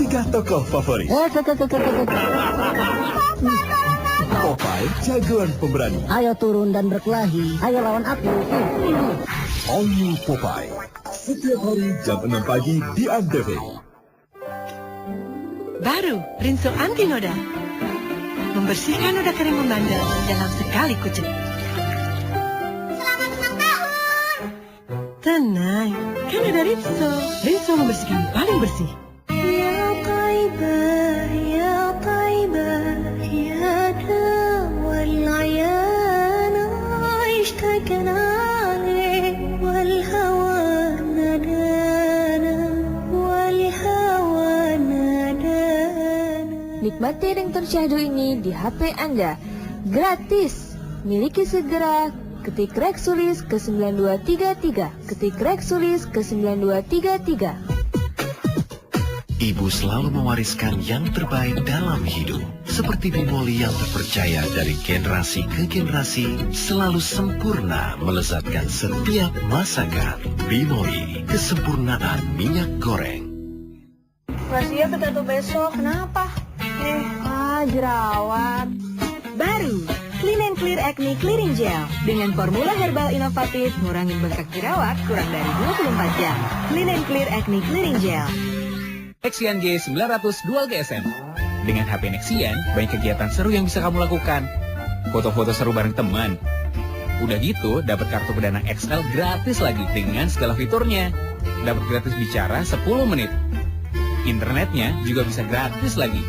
3 tokoh favorit. Popeye, jagoan pemberani. Ayo turun dan berkelahi. Ayo lawan aku. All New Popeye. Setiap hari jam 6 pagi di Antv. Baru rinso anti noda. Membersihkan noda kering membandel dalam sekali kucek. Selamat ulang tahun. Tenang, kan ada rinso. Rinso membersihkan paling bersih. Ya Taibah, ya Taibah, ya dawal ayana, ishtaqna alayk wal hawa nadana, wal hawa nadana. Nikmati ringtone syahdu ini di HP Anda. Gratis. Miliki segera. Ketik Rexulis ke 9233. Ketik Rexulis ke 9233. Ibu selalu mewariskan yang terbaik dalam hidup. Seperti Bimoli yang terpercaya dari generasi ke generasi, selalu sempurna melezatkan setiap masakan. Bimoli, kesempurnaan minyak goreng. Rahasia pidato besok, kenapa? Jerawat. Baru, Clean and Clear Acne Clearing Gel. Dengan formula herbal inovatif, ngurangin bengkak jerawat kurang dari 24 jam. Clean and Clear Acne Clearing Gel. Nexian G900 Dual GSM. Dengan HP Nexian, banyak kegiatan seru yang bisa kamu lakukan. Foto-foto seru bareng teman. Udah gitu, dapat kartu perdana XL gratis lagi dengan segala fiturnya. Dapat gratis bicara 10 menit. Internetnya juga bisa gratis lagi.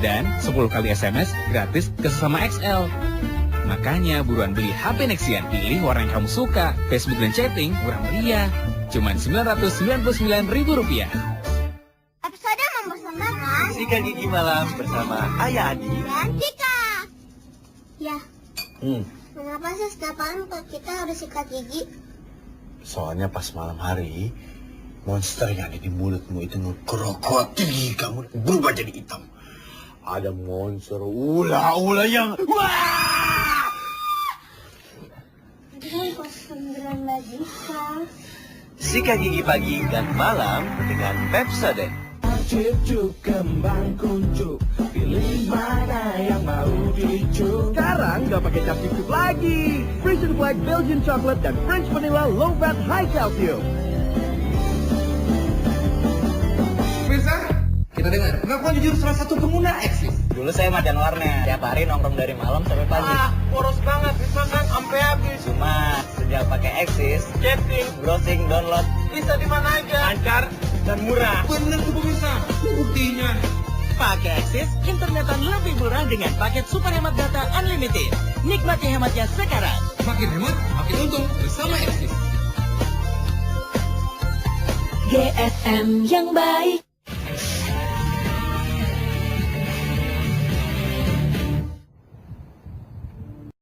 Dan 10 kali SMS gratis ke sesama XL. Makanya buruan beli HP Nexian. Pilih warna yang kamu suka. Facebook dan chatting murah meriah. Cuman Rp999.000. Episode mempersembahkan Sikat Gigi Malam bersama Ayah Adi dan Cika. Ya, kenapa sih setiap malam kita harus sikat gigi? Soalnya pas malam hari monster yang ada di mulutmu itu ngegerogoti kamu berubah jadi hitam. Ada monster ula-ula yang wah! Itu kan pas pemberian Mbak Jika. Sikat gigi pagi dan malam dengan Pepsodent. Cucuk kembang kuncup, pilih mana yang mau dicuk. Sekarang nggak pakai cap cucuk lagi. Frisian Flag Belgian Chocolate dan French Vanilla Low Fat High Calcium. Mirsa, kita dengar pengakuan jujur salah satu pengguna Eksis. Dulu saya macan warnet, tiap hari nongkrong dari malam sampai pagi. Boros banget, Mirsa kan sampai habis. Cuma sejak pakai Eksis, Chatting, browsing, download, bisa di mana aja. lancar dan murah. Bener tuh Mirsa, buktinya. Pakai Aksis, internetan lebih murah dengan paket super hemat data unlimited. Nikmati hematnya sekarang. Makin hemat, makin untung bersama Eksis. GSM yang baik.